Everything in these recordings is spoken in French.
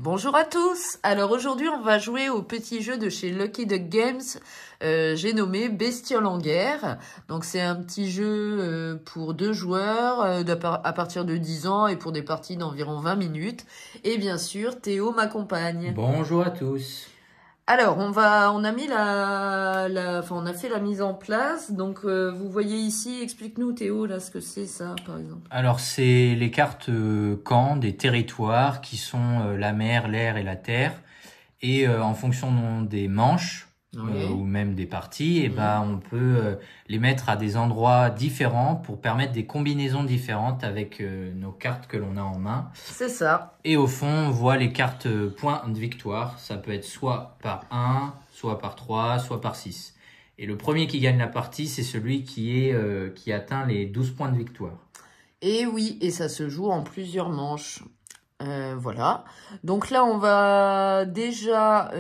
Bonjour à tous. Alors aujourd'hui on va jouer au petit jeu de chez Lucky Duck Games. J'ai nommé Bestioles en guerre. Donc c'est un petit jeu pour 2 joueurs à partir de 10 ans et pour des parties d'environ 20 minutes. Et bien sûr Théo m'accompagne. Bonjour à tous. Alors on a mis on a fait la mise en place. Donc vous voyez ici, explique-nous Théo là ce que c'est ça par exemple. Alors c'est les cartes camps des territoires qui sont la mer, l'air et la terre. Et en fonction des manches ou même des parties, et on peut les mettre à des endroits différents pour permettre des combinaisons différentes avec nos cartes que l'on a en main. C'est ça. Et au fond, on voit les cartes points de victoire. Ça peut être soit par 1, soit par 3, soit par 6. Et le premier qui gagne la partie, c'est celui qui atteint les 12 points de victoire. Et oui, et ça se joue en plusieurs manches. Voilà. Donc là, on va déjà,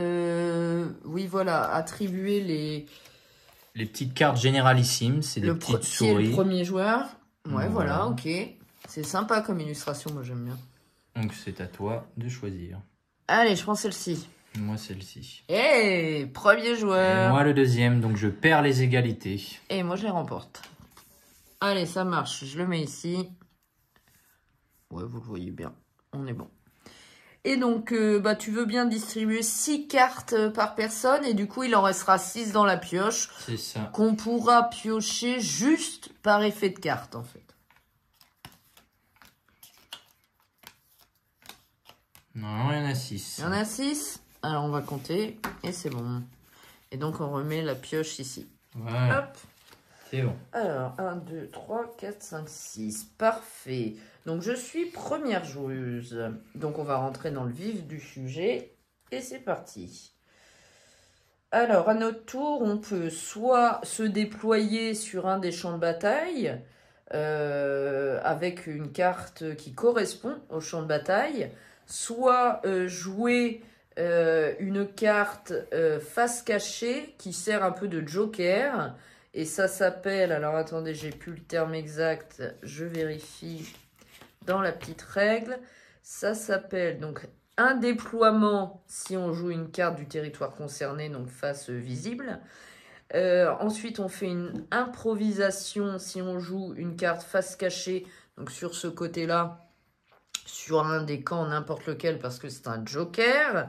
attribuer les petites cartes généralissimes. C'est des petites souris. Le premier joueur. Ouais, voilà, ok. C'est sympa comme illustration, moi j'aime bien. Donc c'est à toi de choisir. Allez, je prends celle-ci. Moi celle-ci. Et premier joueur. Et moi le deuxième, donc je perds les égalités. Et moi je les remporte. Allez, ça marche. Je le mets ici. Ouais, vous le voyez bien. On est bon. Et donc, tu veux bien distribuer 6 cartes par personne. Et du coup, il en restera 6 dans la pioche. C'est ça. Qu'on pourra piocher juste par effet de carte, en fait. Non, il y en a 6. Il y en a 6. Alors, on va compter. Et c'est bon. Et donc, on remet la pioche ici. Voilà. Hop. C'est bon. Alors, 1, 2, 3, 4, 5, 6. Parfait. Donc, je suis première joueuse. Donc, on va rentrer dans le vif du sujet. Et c'est parti. Alors, à notre tour, on peut soit se déployer sur un des champs de bataille avec une carte qui correspond au champ de bataille, soit jouer une carte face cachée qui sert un peu de joker. Et ça s'appelle, alors attendez, j'ai plus le terme exact, je vérifie dans la petite règle. Ça s'appelle donc un déploiement si on joue une carte du territoire concerné, donc face visible. Ensuite, on fait une improvisation si on joue une carte face cachée, donc sur ce côté-là, sur un des camps, n'importe lequel, parce que c'est un joker.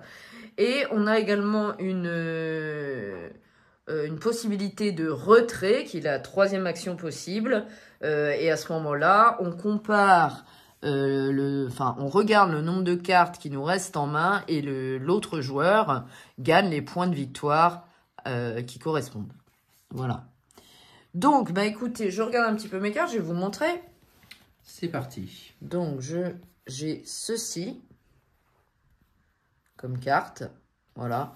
Et on a également une possibilité de retrait, qui est la 3e action possible. Et à ce moment-là, on compare, on regarde le nombre de cartes qui nous restent en main et l'autre joueur gagne les points de victoire qui correspondent. Voilà. Donc, écoutez, je regarde un petit peu mes cartes, je vais vous montrer. C'est parti. Donc, j'ai ceci comme carte. Voilà.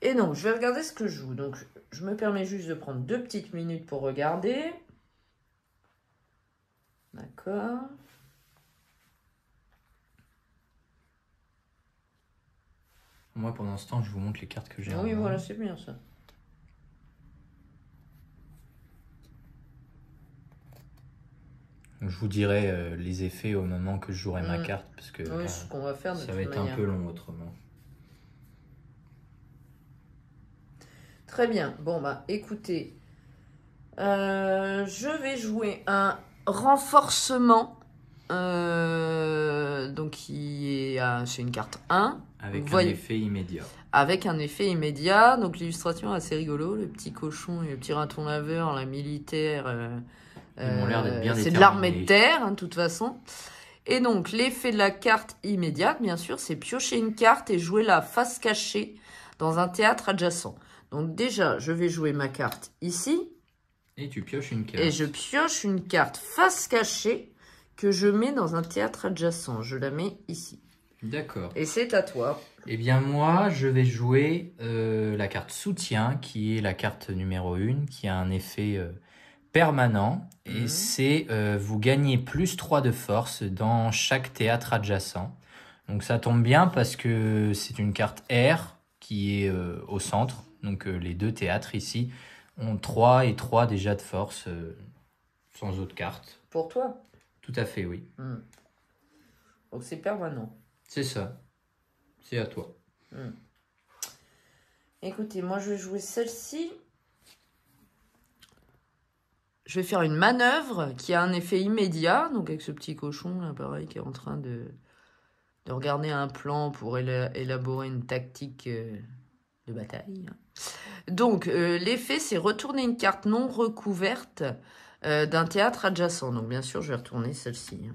Et donc, je vais regarder ce que je joue. Donc, je me permets juste de prendre 2 petites minutes pour regarder. D'accord. Moi, pendant ce temps, je vous montre les cartes que j'ai. Oui, voilà, c'est bien ça. Je vous dirai les effets au moment que je jouerai ma carte, parce que oui, ce qu'on va faire de ça va être un peu long autrement. Très bien. Bon, écoutez, je vais jouer un renforcement, donc c'est une carte 1. Avec un effet immédiat. Avec un effet immédiat. Donc l'illustration est assez rigolo, le petit cochon et le petit raton laveur, la militaire. Ils ont l'air d'être bien déterminés. C'est de l'armée de terre, de toute façon. Et donc, l'effet de la carte immédiate, bien sûr, c'est piocher une carte et jouer la face cachée dans un théâtre adjacent. Donc déjà, je vais jouer ma carte ici. Et tu pioches une carte. Et je pioche une carte face cachée que je mets dans un théâtre adjacent. Je la mets ici. D'accord. Et c'est à toi. Eh bien, moi, je vais jouer la carte soutien, qui est la carte numéro 1, qui a un effet permanent. Et c'est vous gagnez plus 3 de force dans chaque théâtre adjacent. Donc ça tombe bien parce que c'est une carte R qui est au centre. Donc les 2 théâtres ici ont 3 et 3 déjà de force sans autre carte. Pour toi? Tout à fait, oui. Donc c'est permanent. C'est ça. c'est à toi. Écoutez, moi je vais jouer celle-ci. Je vais faire une manœuvre qui a un effet immédiat. Donc avec ce petit cochon là, pareil, qui est en train de regarder un plan pour élaborer une tactique de bataille. Donc l'effet, c'est retourner une carte non recouverte d'un théâtre adjacent. Donc bien sûr, je vais retourner celle-ci.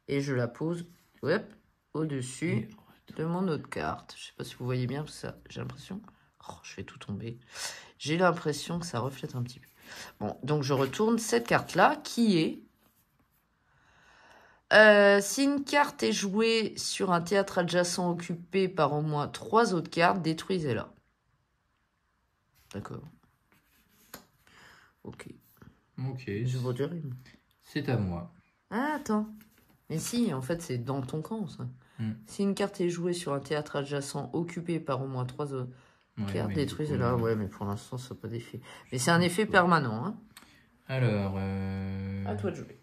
Et je la pose au-dessus de mon autre carte. Je ne sais pas si vous voyez bien, parce que j'ai l'impression... Oh, je fais tout tomber. J'ai l'impression que ça reflète un petit peu. Bon, donc je retourne cette carte-là, qui est... si une carte est jouée sur un théâtre adjacent occupé par au moins 3 autres cartes, détruisez-la. D'accord. Ok. Ok. Je vous dirai. C'est à moi. Ah, attends. Mais si, en fait, c'est dans ton camp, ça. Si une carte est jouée sur un théâtre adjacent occupé par au moins 3 autres cartes, détruisez-la. Ouais, mais pour l'instant, ça n'a pas d'effet. Mais c'est un effet permanent. Hein. Alors... À toi de jouer.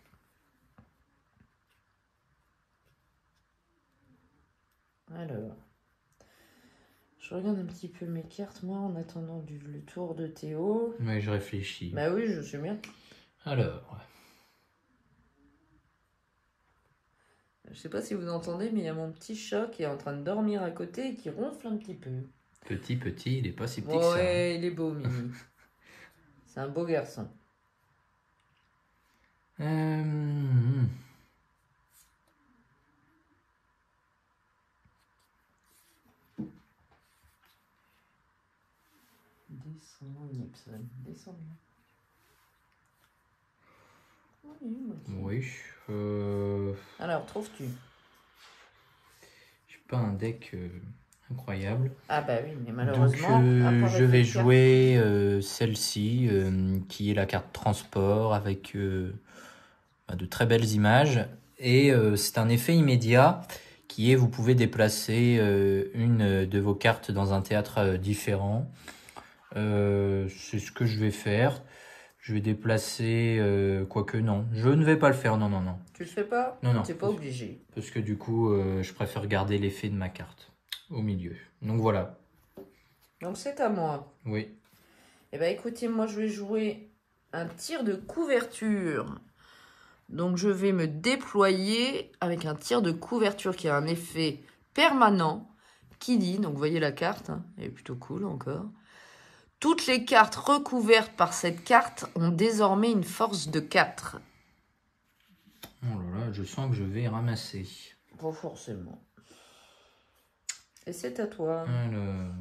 Alors... Je regarde un petit peu mes cartes, moi, en attendant le tour de Théo. Ouais, je réfléchis. Bah oui, je sais bien. Alors... Je sais pas si vous entendez, mais il y a mon petit chat qui est en train de dormir à côté et qui ronfle un petit peu. Petit, il est pas si petit que ça. Ouais, il est beau, Mimi. C'est un beau garçon. Descends, Nipson. Descends. Oui. Alors, trouves-tu? J'ai pas un deck incroyable. Ah bah oui, mais malheureusement... Donc, je vais jouer celle-ci, qui est la carte transport, avec de très belles images. Et c'est un effet immédiat, qui est, vous pouvez déplacer une de vos cartes dans un théâtre différent. C'est ce que je vais faire. Je vais déplacer... quoique non, je ne vais pas le faire, non. Tu le fais pas? Non. T'es pas obligé. Parce que du coup, je préfère garder l'effet de ma carte au milieu. Donc voilà. Donc c'est à moi. Oui. Eh bien écoutez, moi je vais jouer un tir de couverture. Donc je vais me déployer avec un tir de couverture qui a un effet permanent. Qui dit, donc vous voyez la carte, hein, elle est plutôt cool encore. Toutes les cartes recouvertes par cette carte ont désormais une force de 4. Oh là là, je sens que je vais ramasser. Pas forcément. Et c'est à toi. Alors...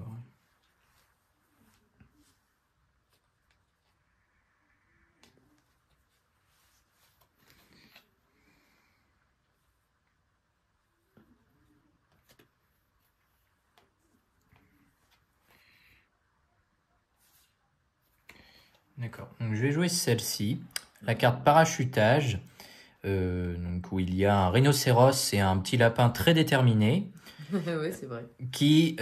D'accord, donc je vais jouer celle-ci, la carte parachutage, donc où il y a un rhinocéros et un petit lapin très déterminé. Oui, c'est vrai. Qui,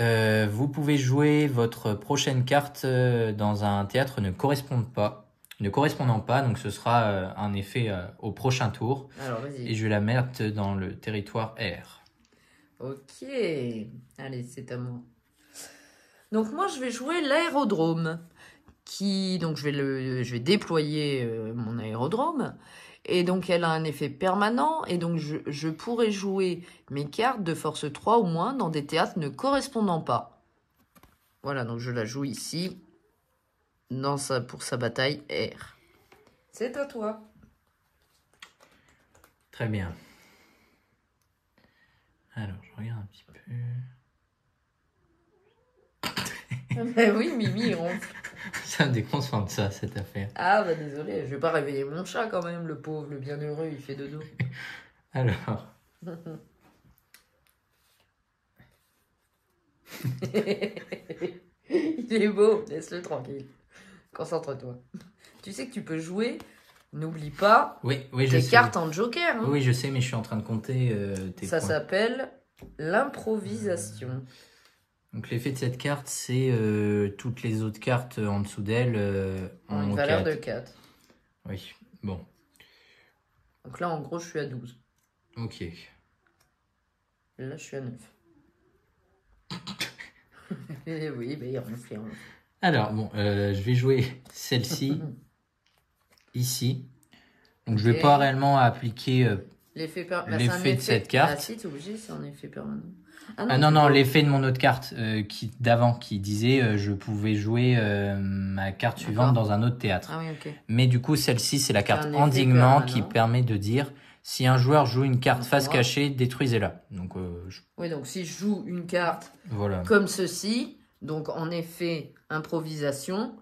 vous pouvez jouer votre prochaine carte dans un théâtre ne correspondant pas, donc ce sera un effet au prochain tour. Alors, vas-y. Et je vais la mettre dans le territoire R. Ok, allez, c'est à moi. Donc moi, je vais jouer l'aérodrome. Donc je vais déployer mon aérodrome. Et donc elle a un effet permanent. Et donc je pourrais jouer mes cartes de force 3 ou moins dans des théâtres ne correspondant pas. Voilà, donc je la joue ici pour sa bataille R. C'est à toi. Très bien. Alors, je regarde un petit peu. Ben oui, Mimi, il ronfle. Ça me déconcentre ça, cette affaire. Ah bah désolé, je vais pas réveiller mon chat quand même, le pauvre, le bienheureux, il fait dodo. Alors. Il est beau, laisse-le tranquille. Concentre-toi. Tu sais que tu peux jouer, n'oublie pas tes cartes en joker. Hein. Oui, je sais, mais je suis en train de compter tes points. Ça s'appelle l'improvisation. Donc l'effet de cette carte, c'est toutes les autres cartes en dessous d'elle ont une valeur de 4. Oui, bon. Donc là, en gros, je suis à 12. Ok. Là, je suis à 9. Oui, mais on fait. Alors, bon, je vais jouer celle-ci, ici. Donc, je vais pas réellement appliquer l'effet de cette carte. Ah si, t'es obligé, c'est un effet permanent. Ah non, l'effet de mon autre carte d'avant qui disait je pouvais jouer ma carte suivante dans un autre théâtre. Ah oui, ok. Mais du coup, celle-ci, c'est la carte endiguement qui permet de dire si un joueur joue une carte face cachée, détruisez-la. Donc, oui, donc si je joue une carte voilà. comme ceci, donc en effet, improvisation,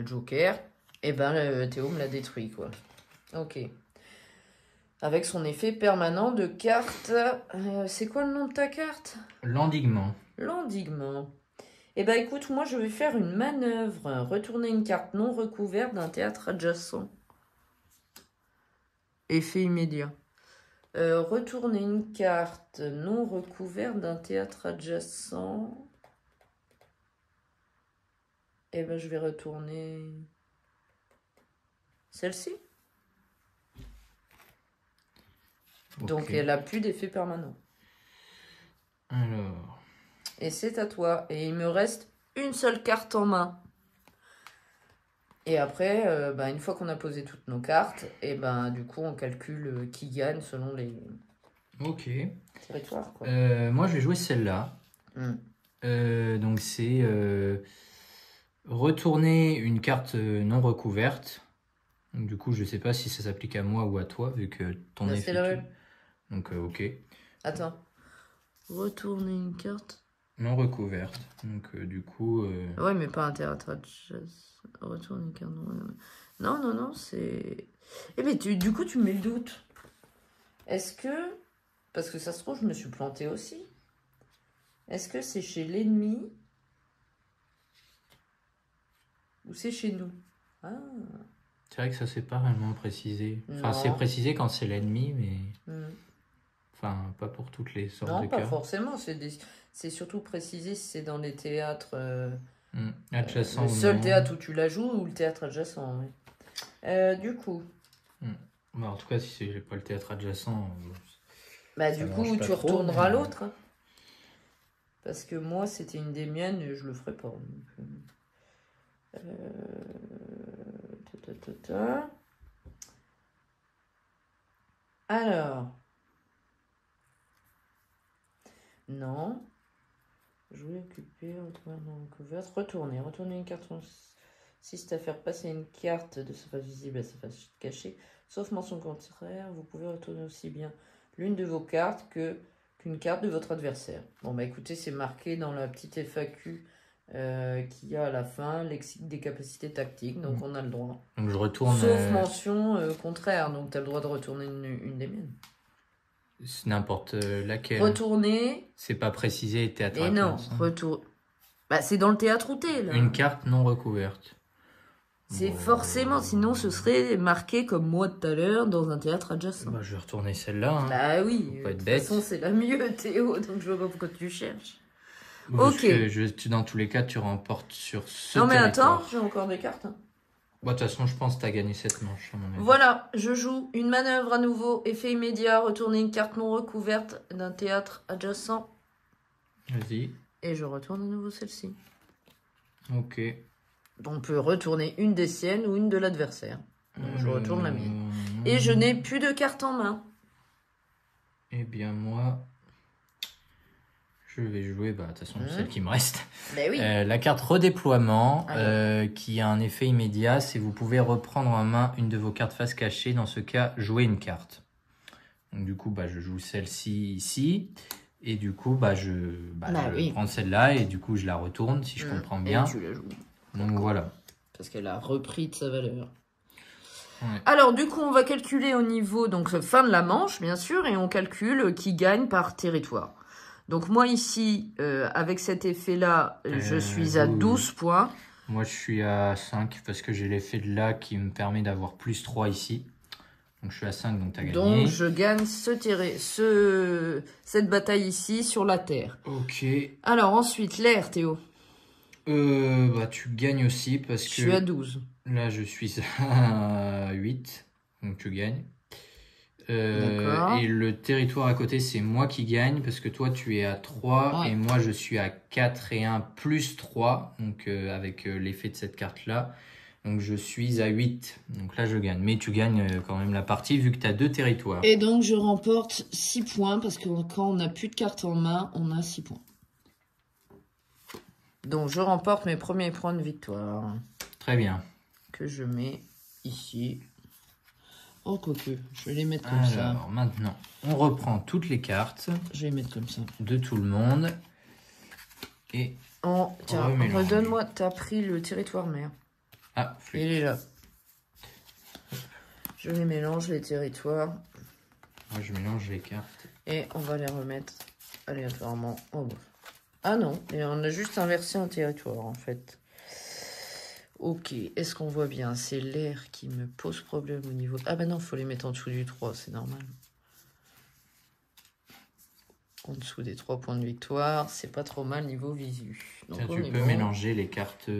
Joker, et ben Théo me l'a détruit, quoi. Ok. Avec son effet permanent de carte. C'est quoi le nom de ta carte? L'endiguement. L'endiguement. Eh ben écoute, moi je vais faire une manœuvre. Retourner une carte non recouverte d'un théâtre adjacent. Effet immédiat. Retourner une carte non recouverte d'un théâtre adjacent. Eh ben je vais retourner celle-ci. Okay. Donc elle a plus d'effet permanent. Alors. Et c'est à toi. Et il me reste une seule carte en main. Et après, une fois qu'on a posé toutes nos cartes, et du coup on calcule qui gagne selon les territoires. Quoi. Moi je vais jouer celle-là. Donc c'est retourner une carte non recouverte. Donc, du coup je sais pas si ça s'applique à moi ou à toi vu que ton effet. Donc, ok. Attends. Retourner une carte non recouverte. Donc, du coup... Ouais, mais pas un théâtre adjacent. Retourner une carte non. Non, c'est... Eh mais du coup, tu me mets le doute. Est-ce que... Parce que ça se trouve, je me suis plantée aussi. Est-ce que c'est chez l'ennemi ou c'est chez nous? Ah. C'est vrai que ça, c'est pas réellement précisé. Enfin, c'est précisé quand c'est l'ennemi, mais... Enfin, pas pour toutes les sortes de cas. Non, pas forcément. C'est surtout précisé si c'est dans les théâtres... adjacents. Le seul théâtre où tu la joues ou le théâtre adjacent, oui. Du coup... Bah, en tout cas, si c'est pas le théâtre adjacent... du coup, tu retourneras l'autre. Hein. Parce que moi, c'était une des miennes et je le ferai pas. Alors... Non. Jouer, occuper, retrouver dans couverte. Retourner une carte. Si c'est à faire passer une carte de sa face visible à sa face cachée, sauf mention contraire, vous pouvez retourner aussi bien l'une de vos cartes qu'une carte de votre adversaire. Bon, écoutez, c'est marqué dans la petite FAQ qu'il y a à la fin, lexique des capacités tactiques, donc on a le droit. Donc je retourne... Sauf mention contraire, donc tu as le droit de retourner une des miennes. C'est n'importe laquelle. Retourner. C'est pas précisé théâtre. Et non, retour. C'est dans le théâtre où t'es, là. Une carte non recouverte. C'est forcément, sinon ce serait marqué comme moi tout à l'heure dans un théâtre adjacent. Je vais retourner celle-là. Hein. Bah oui, de toute façon c'est la mieux, Théo, donc je vois pas pourquoi tu cherches. Ok. Dans tous les cas, tu remportes sur ce Non mais attends, j'ai encore des cartes. De toute façon, je pense que tu as gagné cette manche. À mon avis. Voilà, je joue une manœuvre à nouveau, effet immédiat, retourner une carte non recouverte d'un théâtre adjacent. Vas-y. Et je retourne à nouveau celle-ci. Ok. On peut retourner une des siennes ou une de l'adversaire. Donc je retourne la mienne. Et je n'ai plus de cartes en main. Eh bien moi, je vais jouer, de toute façon, celle qui me reste. Oui. La carte redéploiement, qui a un effet immédiat, c'est vous pouvez reprendre en main une de vos cartes face cachée. Dans ce cas, jouer une carte. Donc du coup, je joue celle-ci ici. Et du coup, je prends celle-là et du coup, je la retourne, si je comprends bien. Et tu la joues. Donc voilà. Parce qu'elle a repris de sa valeur. Ouais. Alors, du coup, on va calculer au niveau, donc fin de la manche, bien sûr, et on calcule qui gagne par territoire. Donc moi ici, avec cet effet-là, je suis à 12 points. Moi je suis à 5 parce que j'ai l'effet de là qui me permet d'avoir plus 3 ici. Donc je suis à 5, donc tu as gagné. Donc je gagne cette bataille ici sur la terre. Ok. Alors ensuite, l'air, Théo. Tu gagnes aussi parce que... Je suis à 12. Là je suis à 8, donc tu gagnes. D'accord. Et le territoire à côté, c'est moi qui gagne parce que toi, tu es à 3 Ouais. et moi, je suis à 4 et 1 plus 3. Donc, avec l'effet de cette carte-là. Donc, je suis à 8. Donc là, je gagne. Mais tu gagnes quand même la partie vu que tu as 2 territoires. Et donc, je remporte 6 points parce que quand on n'a plus de cartes en main, on a 6 points. Donc, je remporte mes premiers points de victoire. Très bien. Que je mets ici. Oh, quoique, je vais les mettre comme ça. Alors, maintenant, on reprend toutes les cartes Je vais les mettre comme ça. de tout le monde. Et Oh, tiens, remélange. redonne-moi, t'as pris le territoire mère. Ah, flûte. Il est là. Je les mélange, les territoires. Moi, je mélange les cartes. Et on va les remettre aléatoirement en bas. Ah non, et on a juste inversé un territoire en fait. Ok, est-ce qu'on voit bien? C'est l'air qui me pose problème au niveau... Ah ben non, il faut les mettre en dessous du 3, c'est normal. En dessous des 3 points de victoire, c'est pas trop mal niveau visu. Donc, Tiens, on tu est peux bon. mélanger les cartes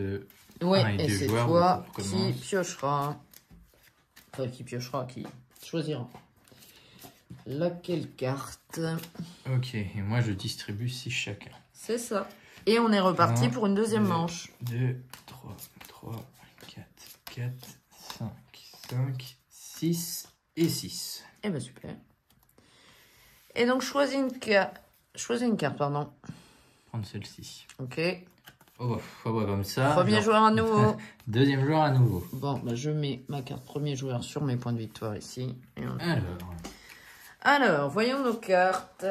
Ouais, un et deux c'est joueurs. toi Donc, on qui recommence. piochera. Enfin, qui piochera, qui choisira. Laquelle carte? Ok, et moi, je distribue 6 chacun. C'est ça. Et on est reparti Un, pour une deuxième deux, manche. 2, 3, 4, 5, 5, 6 et 6. Eh ben super. Et donc choisis une carte, pardon. Prendre celle-ci. Ok. Oh, comme ça. Premier genre, joueur à nouveau. Deuxième joueur à nouveau. Bon, bah, je mets ma carte premier joueur sur mes points de victoire ici. Et on... Alors, voyons nos cartes.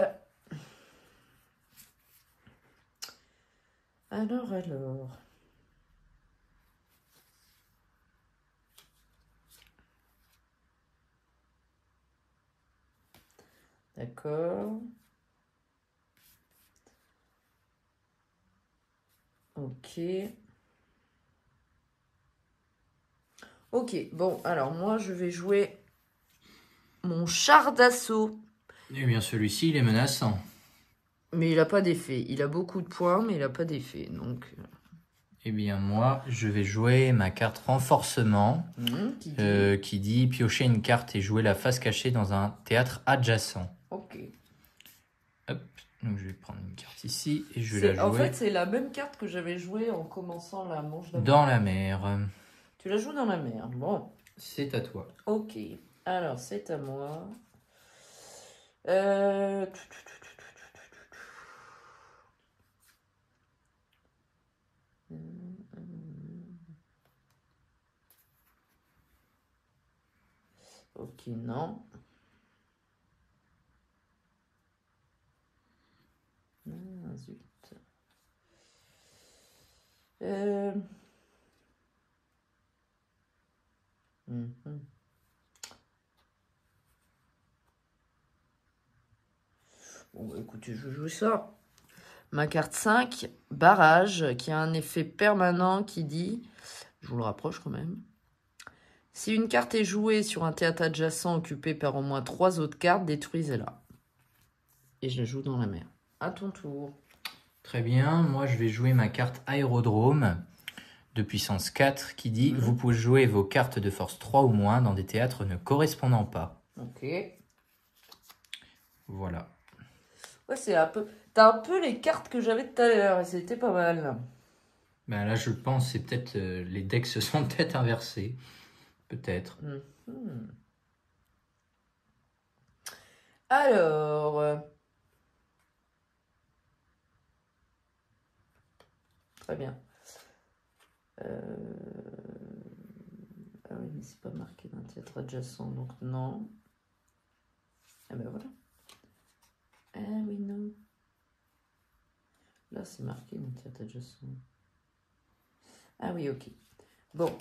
Alors. D'accord. Ok. Ok, bon, alors moi je vais jouer mon char d'assaut. Eh bien, celui-ci, il est menaçant. Mais il n'a pas d'effet. Il a beaucoup de points, mais il n'a pas d'effet. Donc... Eh bien, moi, je vais jouer ma carte renforcement qui dit piocher une carte et jouer la face cachée dans un théâtre adjacent. Ok. Hop, donc je vais prendre une carte ici et je vais la jouer. En fait, c'est la même carte que j'avais jouée en commençant la manche d'avant. Dans la mer. Tu la joues dans la mer. Bon. C'est à toi. Ok. Alors, c'est à moi. Ok, non. Ah, zut. Bon, bah, écoutez, je vais jouer ça. Ma carte 5, barrage, qui a un effet permanent qui dit, je vous le rapproche quand même, si une carte est jouée sur un théâtre adjacent occupé par au moins 3 autres cartes, détruisez-la. Et je la joue dans la mer. À ton tour. Très bien, moi je vais jouer ma carte aérodrome de puissance 4 qui dit vous pouvez jouer vos cartes de force 3 ou moins dans des théâtres ne correspondant pas. Ok. Voilà. Ouais, c'est un peu... T'as un peu les cartes que j'avais tout à l'heure et c'était pas mal. Ben là je pense c'est peut-être les decks se sont peut-être inversés. Peut-être. Alors... Très bien. Ah oui, mais c'est pas marqué d'un théâtre adjacent, donc non. Ah ben voilà. Ah oui, non. Là, c'est marqué d'un théâtre adjacent. Ah oui, ok. Bon.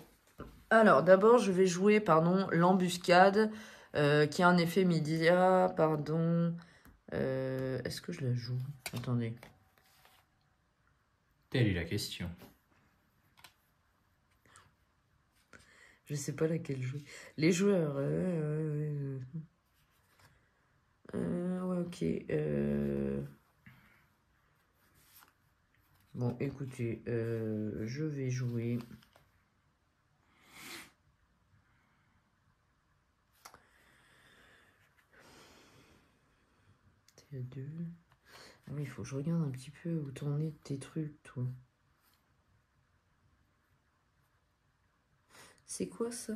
Alors, d'abord, je vais jouer, pardon, l'embuscade, qui a un effet immédiat, pardon. Est-ce que je la joue? Attendez. Telle est la question. Je sais pas laquelle jouer. Les joueurs. Ouais, ok. Bon, écoutez, je vais jouer. il y a 2. Ah oui, il faut que je regarde un petit peu où t'en es de tes trucs, toi. C'est quoi ça?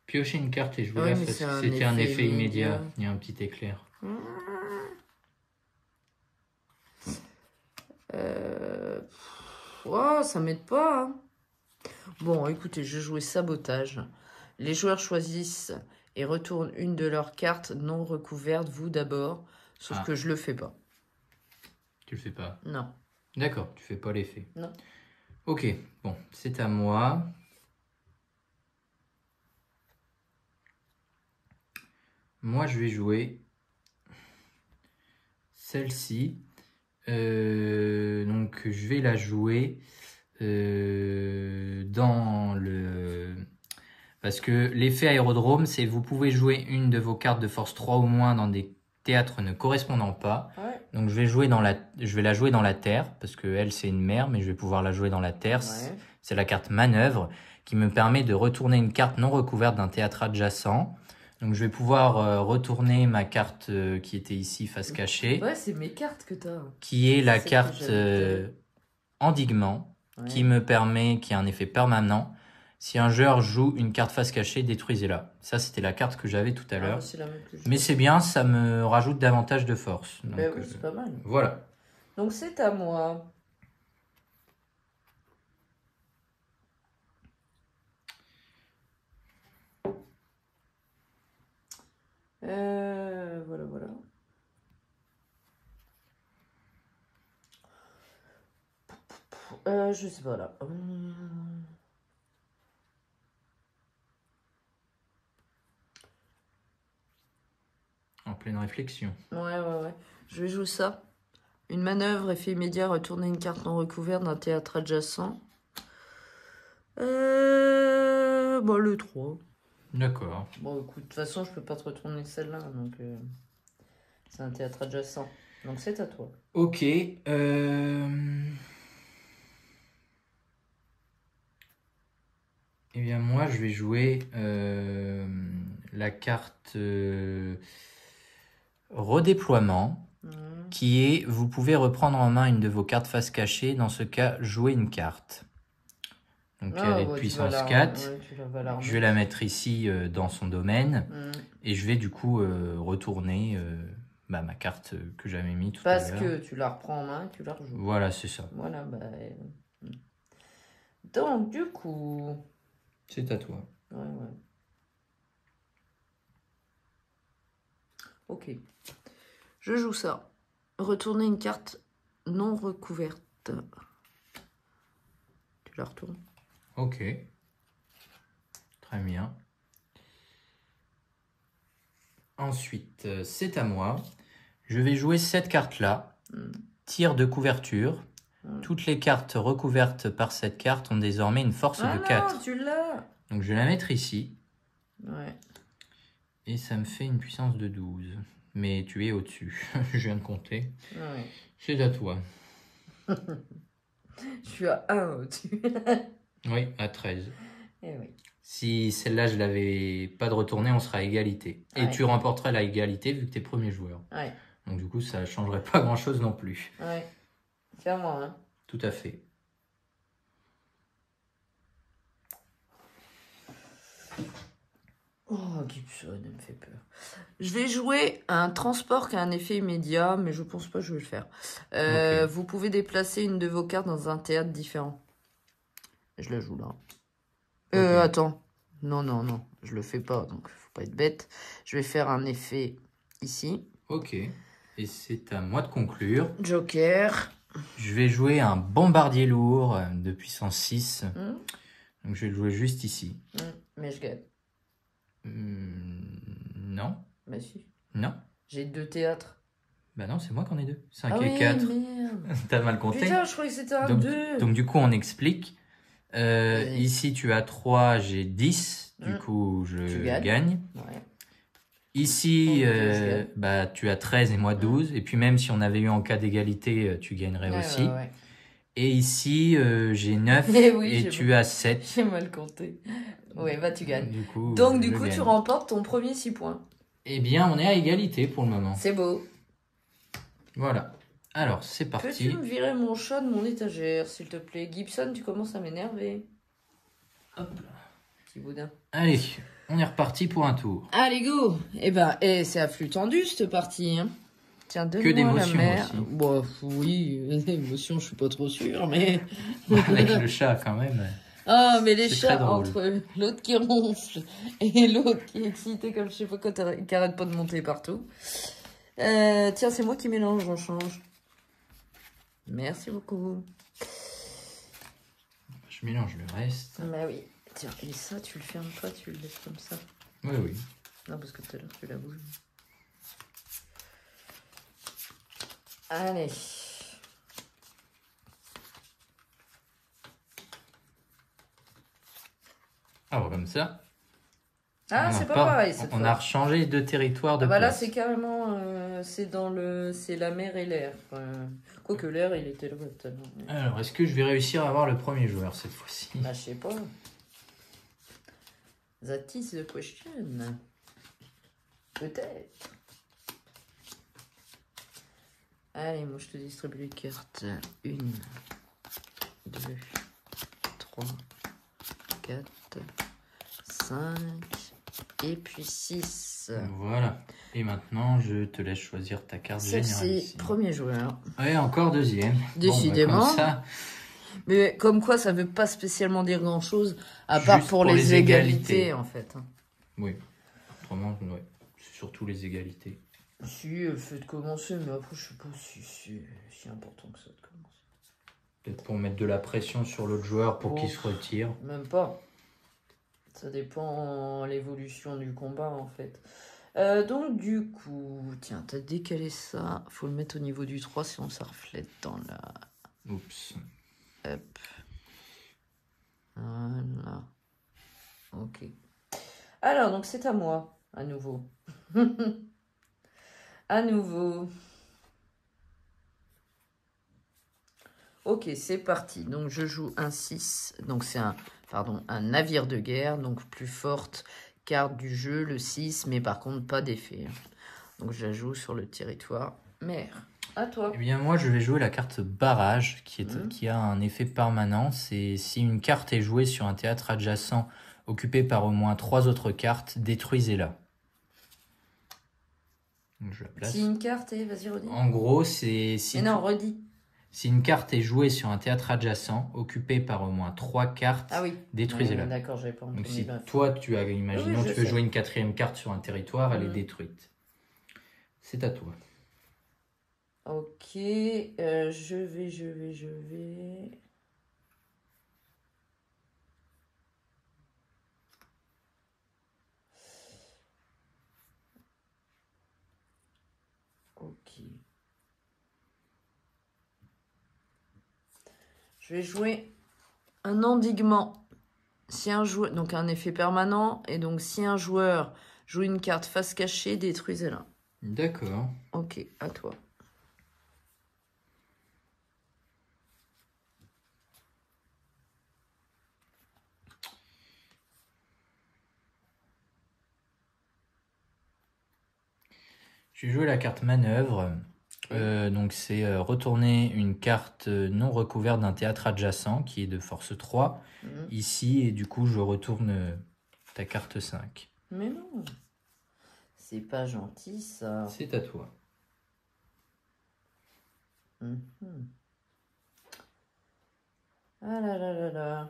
Piocher une carte et jouer Ah oui, là, mais c'est un c'était un effet effet immédiat. immédiat. Il y a un petit éclair. Oh, ça m'aide pas. Hein. Bon, écoutez, je vais jouer sabotage. Les joueurs choisissent et retournent une de leurs cartes non recouvertes, vous d'abord. Sauf que je le fais pas. Tu le fais pas? Non. D'accord, tu fais pas l'effet. Non. Ok, bon, c'est à moi. Moi, je vais jouer celle-ci. Donc, je vais la jouer dans le... Parce que l'effet aérodrome, c'est vous pouvez jouer une de vos cartes de force 3 ou moins dans des théâtres ne correspondant pas. Ouais. Donc, je vais la jouer dans la terre, parce que elle, c'est une mer, mais je vais pouvoir la jouer dans la terre. Ouais. C'est la carte manœuvre qui me permet de retourner une carte non recouverte d'un théâtre adjacent. Donc, je vais pouvoir retourner ma carte qui était ici, face cachée. Ouais, c'est mes cartes que t'as. Qui est la C'est carte que j'avais endiguement, Ouais. qui me permet, qui a un effet permanent. Si un joueur joue une carte face cachée, détruisez-la. Ça, c'était la carte que j'avais tout à l'heure. Ah, c'est la même que je Mais joue. c'est bien, ça me rajoute davantage de force. Donc, Ben oui, c'est pas mal. voilà. Donc c'est à moi. Voilà, voilà. Je sais pas là. En pleine réflexion. Ouais. Je vais jouer ça. Une manœuvre, effet immédiat, retourner une carte non recouverte d'un théâtre adjacent. Bon, le 3. D'accord. Bon, écoute, de toute façon, je peux pas te retourner celle-là, donc c'est un théâtre adjacent. Donc c'est à toi. Ok. Eh bien, moi, je vais jouer la carte redéploiement, qui est, vous pouvez reprendre en main une de vos cartes face cachée. Dans ce cas, jouer une carte. Donc, elle est de puissance 4. Je vais la mettre ici dans son domaine. Et je vais du coup retourner ma carte que j'avais mis tout à l'heure. Parce que tu la reprends en main et tu la rejoues. Voilà, c'est ça. Voilà, Donc, du coup... C'est à toi. Ouais. Ok. Je joue ça. Retourner une carte non recouverte. Tu la retournes. Ok. Très bien. Ensuite, c'est à moi. Je vais jouer cette carte-là. Tir de couverture. Toutes les cartes recouvertes par cette carte ont désormais une force de 4. Non, tu l'as. Donc, je vais la mettre ici. Ouais. Et ça me fait une puissance de 12. Mais tu es au-dessus. Je viens de compter. Ouais. C'est à toi. Je suis à 1 au-dessus. Oui, à 13. Eh oui. Si celle-là, je l'avais pas de retourner, on sera à égalité. Et tu remporterais la égalité vu que tu es premier joueur. Ouais. Donc du coup, ça changerait pas grand-chose non plus. Ouais. C'est à moi, hein. Tout à fait. Oh, Gibson, elle me fait peur. Je vais jouer un transport qui a un effet immédiat, mais je pense pas que je vais le faire. Ok. Vous pouvez déplacer une de vos cartes dans un théâtre différent. Je la joue là. Ok. Attends. Non. Je le fais pas, donc faut pas être bête. Je vais faire un effet ici. Ok. Et c'est à moi de conclure. Joker. Je vais jouer un bombardier lourd de puissance 6. Donc je vais le jouer juste ici. Mais je gagne. Non. Bah si. Non. J'ai 2 théâtres. Bah non, c'est moi qui en ai 2. 5 Ah et oui, 4. merde. T'as mal compté. Putain, je croyais que c'était un donc, 2. donc du coup, on explique. Vas-y. Ici, tu as 3, j'ai 10. Du coup, Tu je gagnes. gagne. Ouais. Ici, je gagne. tu as 13 et moi 12. Et puis même si on avait eu en cas d'égalité, tu gagnerais aussi. Ouais. Et ici, j'ai 9 Eh oui, et j'ai tu as 7. J'ai mal compté. Oui, bah tu gagnes. Du coup, Donc je du coup, gagne. tu remportes ton premier 6 points. Eh bien, on est à égalité pour le moment. C'est beau. Voilà. Alors, c'est parti. Peux-tu me virer mon chat de mon étagère, s'il te plaît? Gibson, tu commences à m'énerver. Hop là. Petit boudin. Allez, on est reparti pour un tour. Allez, go! C'est à flux tendu, cette partie. Hein. Tiens, Que donne-moi la d'émotions mer. aussi. Bon, oui, émotions, je suis pas trop sûre, mais... Avec le chat, quand même. Ah, mais les C'est très chats, drôle. entre l'autre qui ronfle et l'autre qui est excité comme je sais pas quoi, qui arrête pas de monter partout. Tiens, c'est moi qui mélange, on change. Merci beaucoup. Je mélange le reste. Bah oui. Tiens, et ça, tu le fermes pas, tu le laisses comme ça. Oui, oui. Non, parce que tout à l'heure, tu la bouges. Allez. Alors, comme ça. Ah, on c'est a pas pareil cette On fois. a rechangé de territoire de Ah bah là, place. c'est carrément... c'est la mer et l'air. Quoique l'air, il était là tout à l'heure. Alors, est-ce que je vais réussir à avoir le premier joueur cette fois-ci? Bah, je sais pas. That is the question. Peut-être. Allez, moi je te distribue les cartes. 1, 2, 3, 4, 5, et puis 6. Voilà. Et maintenant, je te laisse choisir ta carte générale. Celle-ci, ici. premier joueur. Ouais, encore deuxième. Décidément. Bon, bah, comme ça, Mais comme quoi, ça veut pas spécialement dire grand-chose, à part Juste pour les égalités, en fait. oui. Autrement, ouais. C'est surtout les égalités. Si, faites commencer, mais après, je sais pas si c'est important que ça de commencer. Peut-être pour mettre de la pression sur l'autre joueur pour qu'il Oh. se retire. Même pas. Ça dépend l'évolution du combat, en fait. Donc, du coup, tiens, t'as décalé ça. Faut le mettre au niveau du 3, sinon ça reflète dans la... Oups. Hop. Voilà. Ok. Alors, donc c'est à moi, à nouveau. À nouveau. Ok, c'est parti. Donc, je joue un 6. Donc, c'est un navire de guerre. Donc, plus forte carte du jeu, le 6. Mais par contre, pas d'effet. Donc, je la joue sur le territoire mer. À toi. Eh bien, moi, je vais jouer la carte barrage qui a un effet permanent. C'est si une carte est jouée sur un théâtre adjacent occupé par au moins 3 autres cartes, détruisez-la. Donc, je la place. Si une carte est... Vas-y, redis. En gros, c'est Mais non, redis. si une carte est jouée sur un théâtre adjacent occupé par au moins 3 cartes, Ah oui. détruisez-la. D'accord, j'avais pas Donc entendu. si Bref. toi, imaginons, Oui, je tu veux sais. jouer une 4e carte sur un territoire, elle est Mhm. détruite. C'est à toi. Ok, je vais. Ok. Je vais jouer un endiguement. Si un joueur, donc un effet permanent, et donc si un joueur joue une carte face cachée, détruisez-la. D'accord. Ok, à toi. Je vais jouer la carte manœuvre. Donc c'est retourner une carte non recouverte d'un théâtre adjacent qui est de force 3 Mhm. ici et du coup je retourne ta carte 5. Mais non, c'est pas gentil ça. C'est à toi. Mhm. Ah là là là là.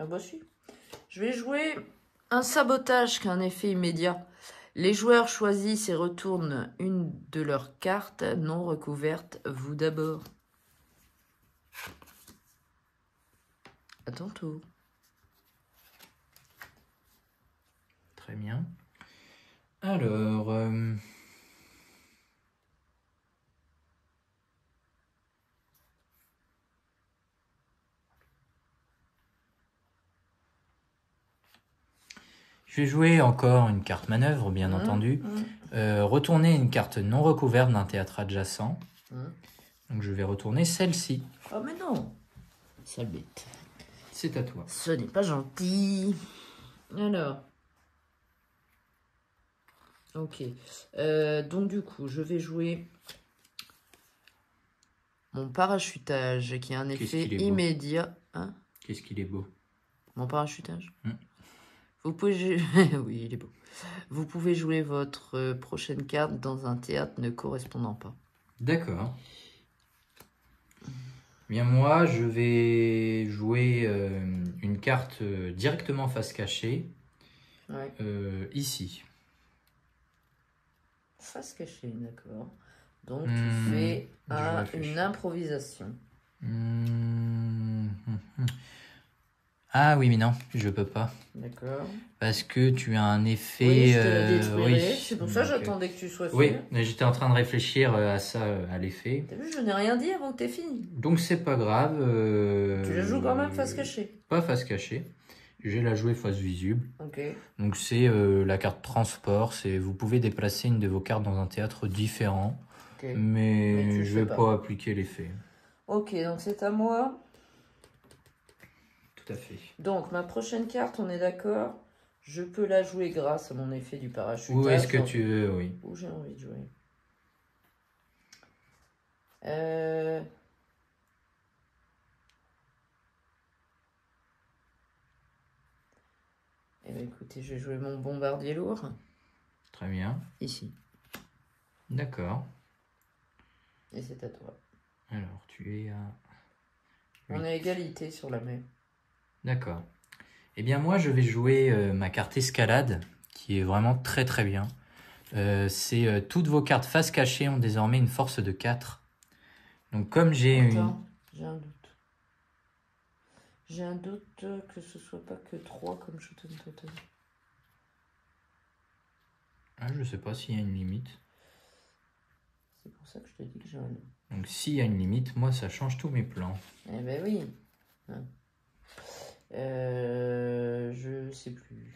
Ah bah si. Je vais jouer un sabotage qui a un effet immédiat. Les joueurs choisissent et retournent une de leurs cartes non recouvertes. Vous d'abord. À ton tour. Très bien. Alors... je vais jouer encore une carte manœuvre, bien entendu. Retourner une carte non recouverte d'un théâtre adjacent. Donc je vais retourner celle-ci. Oh mais non. Sale bête. C'est à toi. Ce n'est pas gentil. Alors. Ok. Donc du coup, je vais jouer Mon parachutage, qui a un Qu'est-ce effet qu'il est beau. immédiat. Hein? Qu'est-ce qu'il est beau. Mon parachutage. Mm. Vous pouvez... oui, il est beau. Vous pouvez jouer votre prochaine carte dans un théâtre ne correspondant pas. D'accord. Bien, moi, je vais jouer une carte directement face cachée, Ouais. ici. Face cachée, d'accord. Donc, Hmm, tu fais je réfléchis. une improvisation. Ah oui, mais non, je peux pas. D'accord. Parce que tu as un effet... Oui, je te la détruirai. oui. C'est pour ça que Donc, j'attendais que tu sois sûr. oui, mais j'étais en train de réfléchir à ça, à l'effet. T'as vu, je n'ai rien dit avant que t'aies fini. Donc c'est pas grave. Tu la joues quand même face cachée. Pas face cachée. Je vais la jouer face visible. Ok. Donc c'est la carte transport. Vous pouvez déplacer une de vos cartes dans un théâtre différent. Ok. Mais tu le je vais fais pas appliquer l'effet. Ok, donc c'est à moi. Tout à fait. Donc, ma prochaine carte, on est d'accord. Je peux la jouer grâce à mon effet du parachutage. Où est-ce que tu veux, oui. Où j'ai envie de jouer. Eh bien, écoutez, je vais jouer mon bombardier lourd. Très bien. Ici. D'accord. Et c'est à toi. Alors, tu es à... On est à égalité sur la main. D'accord. Eh bien, moi, je vais jouer ma carte escalade, qui est vraiment très très bien. Toutes vos cartes face cachée ont désormais une force de 4. Donc, comme j'ai Attends, j'ai un doute. J'ai un doute que ce soit pas que 3 comme Shoten Totem. Ah, je sais pas s'il y a une limite. C'est pour ça que je te dis que j'ai un doute. Donc, s'il y a une limite, moi, ça change tous mes plans. Eh ben oui. Je sais plus.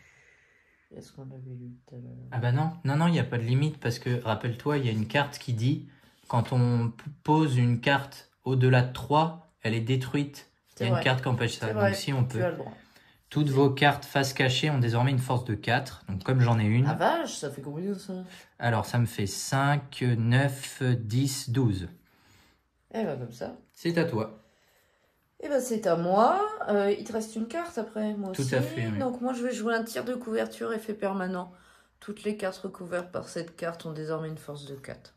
Est-ce qu'on l'avait lu tout à l'heure? Ah bah non, il n'y a pas de limite parce que, rappelle-toi, il y a une carte qui dit quand on pose une carte au-delà de 3, elle est détruite. Il y a une carte qui empêche ça. Donc si on peut. Tu as le droit. Toutes vos cartes face cachée ont désormais une force de 4. Donc comme j'en ai une. Ah vache, ça fait combien ça? Alors ça me fait 5, 9, 10, 12. Eh ben comme ça. C'est à toi. Eh ben c'est à moi. Il te reste une carte après, moi aussi. Tout à fait, oui. Donc moi je vais jouer un tir de couverture effet permanent. Toutes les cartes recouvertes par cette carte ont désormais une force de 4.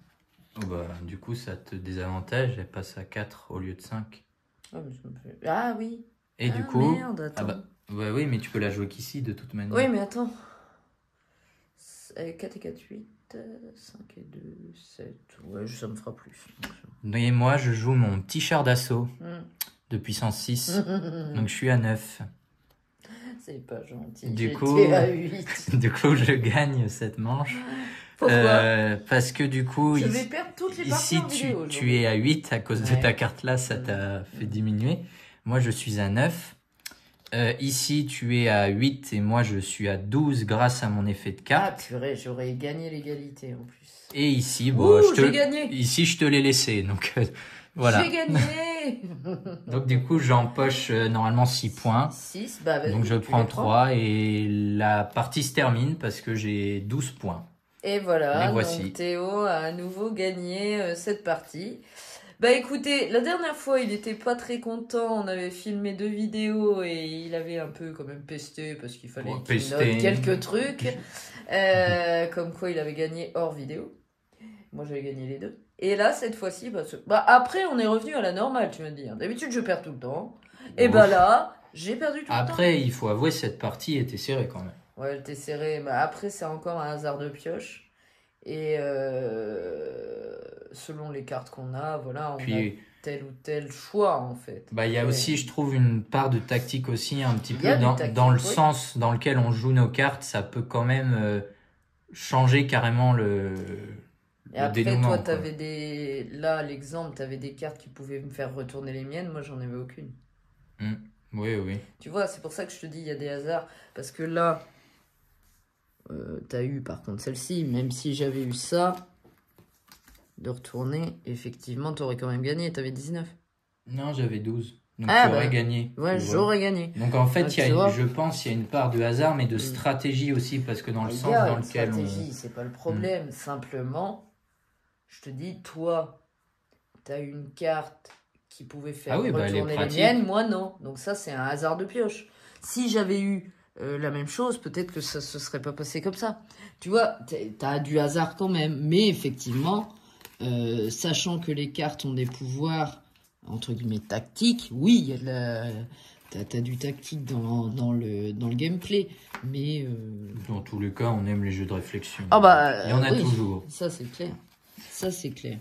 Oh bah, du coup ça te désavantage, elle passe à 4 au lieu de 5. Ah, mais ça me fait... ah oui. Et du coup... Merde, attends. Bah oui, mais tu peux la jouer qu'ici de toute manière. Oui, mais attends. 4 et 4, 8, 5 et 2, 7. Ouais, ça me fera plus. Et moi, je joue mon petit char d'assaut Mm. de puissance 6. Donc je suis à 9. C'est pas gentil. Du coup, à 8. Du coup, je gagne cette manche. Pourquoi Parce que du coup, je vais perdre toutes les parties ici en vidéo, tu es à 8 à cause de ta carte là, ça t'a fait diminuer. Moi, je suis à 9. Ici, tu es à 8 et moi, je suis à 12 grâce à mon effet de carte. Ah purée, j'aurais gagné l'égalité en plus. Et ici, bon, j'ai gagné. Ici, je te l'ai laissé. Donc, voilà. J'ai gagné. Donc, du coup, j'empoche normalement 6 points. 6, bah vas-y. Donc, je prends 3 et la partie se termine parce que j'ai 12 points. Et voilà, Les voici. donc Théo a à nouveau gagné cette partie. Bah écoutez, la dernière fois, il était pas très content. On avait filmé 2 vidéos et il avait un peu quand même pesté parce qu'il fallait qu'il note quelques trucs. Comme quoi il avait gagné hors vidéo. Moi, j'avais gagné les 2. Et là, cette fois-ci, après, on est revenu à la normale, tu vas me dire. D'habitude, je perds tout le temps. Et bah là, j'ai perdu tout le temps. Après, il faut avouer, cette partie était serrée quand même. Ouais, elle était serrée. Bah, après, c'est encore un hasard de pioche. Et selon les cartes qu'on a, voilà, on a tel ou tel choix, en fait. Bah, il y a aussi, je trouve, une part de tactique aussi, un petit peu, dans le sens dans lequel on joue nos cartes. Ça peut quand même changer carrément le Et après, dénouement, toi, t'avais des... Là, l'exemple, t'avais des cartes qui pouvaient me faire retourner les miennes. Moi, j'en avais aucune. Oui, oui. Tu vois, c'est pour ça que je te dis, il y a des hasards. Parce que là, t'as eu, par contre, celle-ci. Même si j'avais eu ça, de retourner, effectivement, t'aurais quand même gagné. T'avais 19. Non, j'avais 12. Donc, tu aurais gagné. Ouais, j'aurais gagné. Donc, en fait, je pense qu'il y a une part de hasard, mais de stratégie aussi. Parce que dans le sens dans lequel stratégie, c'est pas le problème. Simplement... Je te dis, toi, tu as une carte qui pouvait faire Ah oui, bah, elle est retourner les pratique. miennes, moi non. Donc ça, c'est un hasard de pioche. Si j'avais eu la même chose, peut-être que ça se serait pas passé comme ça. Tu vois, t'as du hasard quand même. Mais effectivement, sachant que les cartes ont des pouvoirs, entre guillemets, tactiques, oui, il y a de la... T'as du tactique dans le gameplay, mais... Dans tous les cas, on aime les jeux de réflexion. Ah bah, il y en a oui, toujours. ça c'est clair. Ça c'est clair.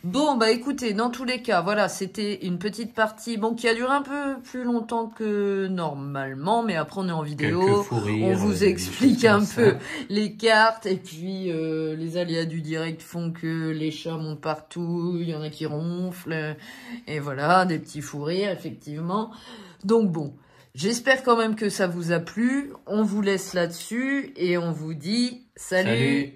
Bon, bah écoutez, dans tous les cas, voilà, c'était une petite partie, bon, qui a duré un peu plus longtemps que normalement, mais après on est en vidéo, Quelques fous rires, on vous des explique choses un comme peu ça. les cartes, et puis les aléas du direct font que les chats montent partout, il y en a qui ronflent, et voilà, des petits fous rires, effectivement. Donc bon, j'espère quand même que ça vous a plu, on vous laisse là-dessus, et on vous dit salut. Salut.